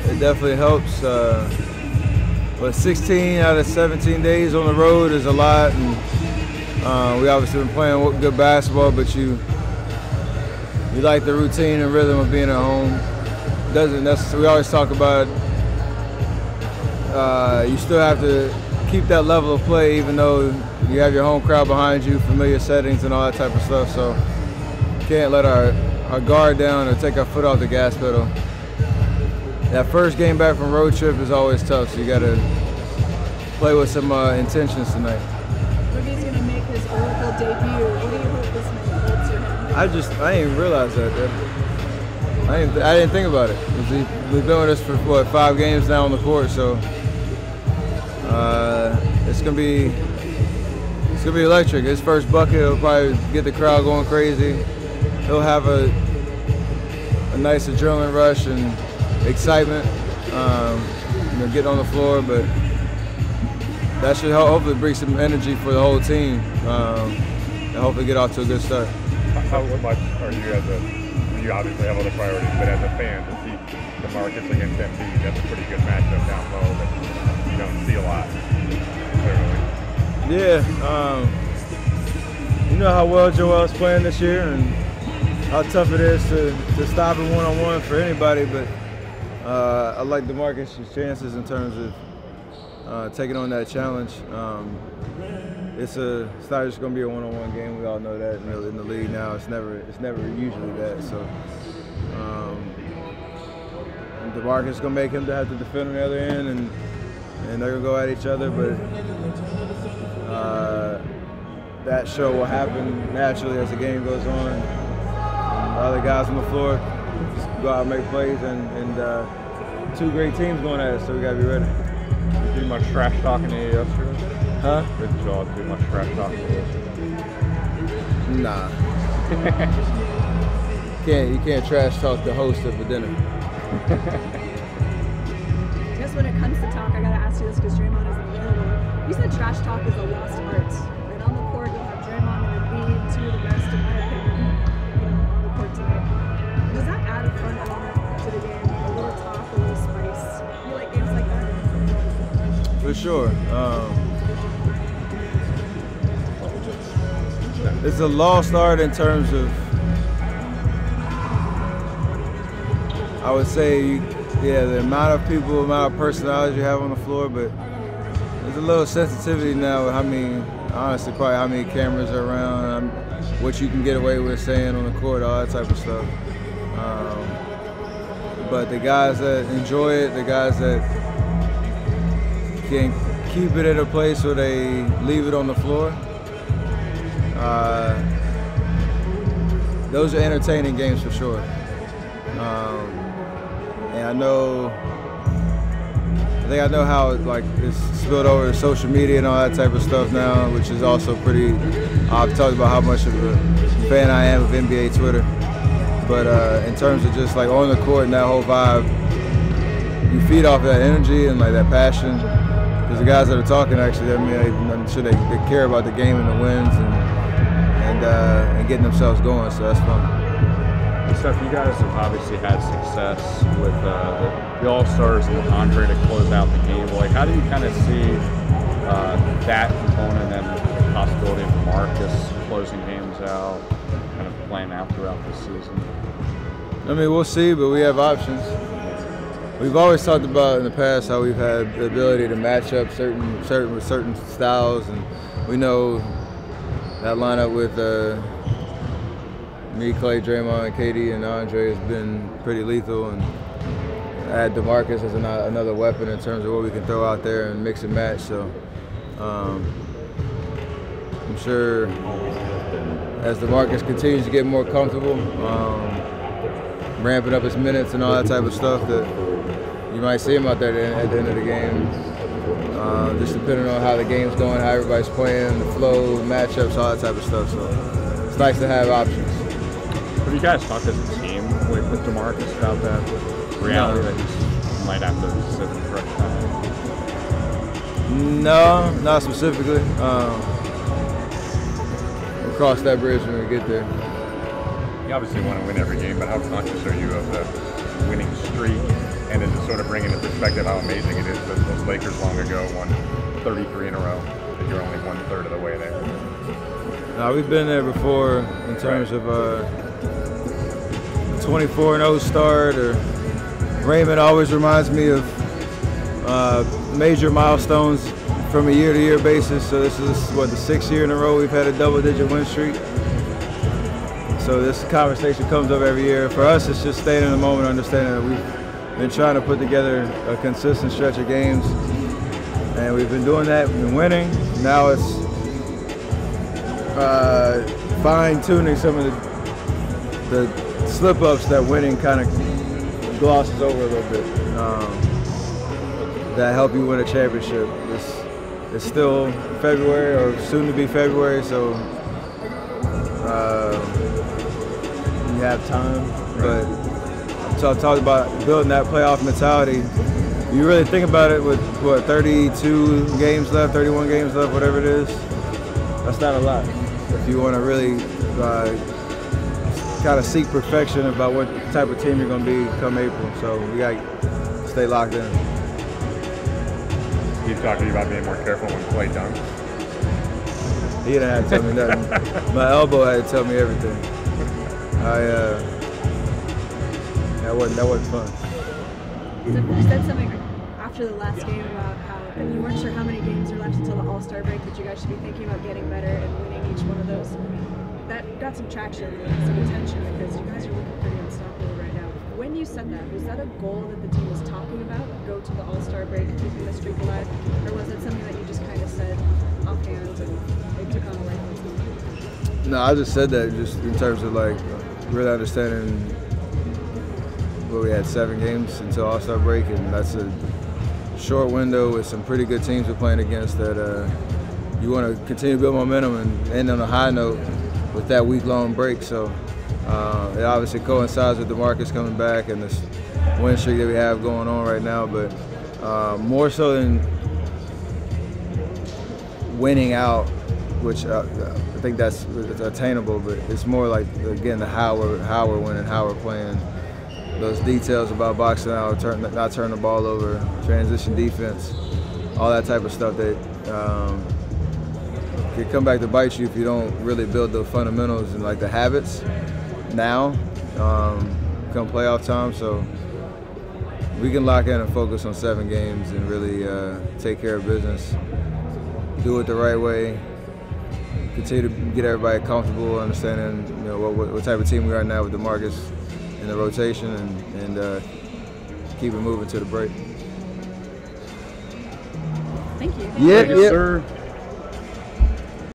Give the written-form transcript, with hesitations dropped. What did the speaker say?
it definitely helps. But 16 out of 17 days on the road is a lot, and we obviously been playing good basketball, but you like the routine and rhythm of being at home. We always talk about you still have to keep that level of play even though you have your home crowd behind you, familiar settings and all that type of stuff, so can't let our guard down or take our foot off the gas pedal. That first game back from road trip is always tough, so you got to play with some intentions tonight. Boogie's going to make his Oracle debut. What do you hope this holds your hand? I didn't realize that. I didn't think about it. We've been with us for what, 5 games now on the court, so it's gonna be electric. His first bucket will probably get the crowd going crazy. He'll have a nice adrenaline rush and excitement, getting on the floor, but that should hopefully bring some energy for the whole team and hopefully get off to a good start. How much are you you obviously have other priorities, but as a fan, to see DeMarcus against Embiid, that's a pretty good matchup down low that you don't see a lot, clearly. Yeah, you know how well Joel's playing this year and how tough it is to stop him one-on-one for anybody, but I like DeMarcus' chances in terms of taking on that challenge. It's not just going to be a one-on-one game. We all know that in the league now. It's never usually that. So DeMarcus is going to make him to have to defend on the other end, and they're going to go at each other. But that show will happen naturally as the game goes on. And the other guys on the floor just go out and make plays, and 2 great teams going at it. So we got to be ready. Did you do much trash talking to you yesterday? Huh? Did y'all do much trash talking to you yesterday? Nah. You can't trash talk the host of a dinner. I guess when it comes to talk, I gotta ask you this because Draymond isn't available. You said trash talk is a lost art. And on the court, you'll have Draymond and Embiid, 2 of the best, in my opinion, on the court tonight. Does that add a fun element to the game? A little talk, a little spice? You like games like that? For sure. It's a lost art in terms of, I would say, the amount of people, the amount of personalities you have on the floor, but there's a little sensitivity now with honestly, probably how many cameras are around, what you can get away with saying on the court, all that type of stuff. But the guys that enjoy it, the guys that can keep it at a place where they leave it on the floor, those are entertaining games for sure. And I think I know how it's spilled over to social media and all that type of stuff now, which is also pretty. I've talked about how much of a fan I am of NBA Twitter, but in terms of just on the court and that whole vibe, you feed off that energy and that passion. Because the guys that are talking, actually, I'm sure they care about the game and the wins and getting themselves going, so that's fun. Steph, you guys have obviously had success with the All-Stars and Andre to close out the game. How do you kind of see that component and the possibility of Marcus closing games out, kind of playing out throughout this season? We'll see, but we have options. We've always talked about in the past how we've had the ability to match up certain styles, and we know that lineup with me, Clay, Draymond, KD, and Andre has been pretty lethal, and add DeMarcus as another weapon in terms of what we can throw out there and mix and match. So I'm sure as DeMarcus continues to get more comfortable, ramping up his minutes and all that type of stuff, that you might see him out there at the end of the game. Just depending on how the game's going, how everybody's playing, the flow, matchups, all that type of stuff. So it's nice to have options. Have you guys talked as a team with DeMarcus about that reality that he might have to sit in fresh time? No, not specifically. We'll cross that bridge when we get there. You obviously want to win every game, but how conscious are you of the winning streak? And is it sort of bring into perspective how amazing it is that those Lakers long ago won 33 in a row, and you're only 1/3 of the way there. No, we've been there before in terms of 24-0 start. Or Raymond always reminds me of major milestones from a year-to-year basis. So this is what, the 6th year in a row we've had a double-digit win streak. So this conversation comes up every year. For us, it's just staying in the moment, understanding that we've been trying to put together a consistent stretch of games, and we've been doing that. We've been winning. Now it's fine-tuning some of the slip-ups that winning kind of glosses over a little bit. That help you win a championship. It's still February, or soon to be February, so you have time. But so I talked about building that playoff mentality. You really think about it with what, 32 games left, 31 games left, whatever it is. That's not a lot. If you want to really kind of seek perfection about what type of team you're going to be come April, so we got to stay locked in. He's talking to you about being more careful when Clay dunks. He didn't have to tell me nothing. My elbow had to tell me everything. That wasn't fun. So you said something after the last game about how you weren't sure how many games are left until the All-Star break, that you guys should be thinking about getting better and winning each one of those. That got some traction, some attention, because you guys are looking pretty unstoppable right now. When you said that, was that a goal that the team was talking about, go to the All-Star break, keeping the streak alive, or was it something that you just kind of said offhand and it took on a life of its own? No, I just said that just in terms of like really understanding what we had 7 games until All-Star break, and that's a short window with some pretty good teams we're playing against that you want to continue to build momentum and end on a high note with that week-long break. So it obviously coincides with DeMarcus coming back and this win streak that we have going on right now, but more so than winning out, which I think that's attainable, but it's more like, again, the how we're winning, how we're playing, those details about boxing out, not turning the ball over, transition defense, all that type of stuff that can come back to bite you if you don't really build the fundamentals and like the habits now come playoff time. So we can lock in and focus on 7 games and really take care of business, do it the right way, continue to get everybody comfortable, understanding what type of team we are now with DeMarcus in the rotation, and keep it moving to the break. Thank you. Yeah, Thank you, sir.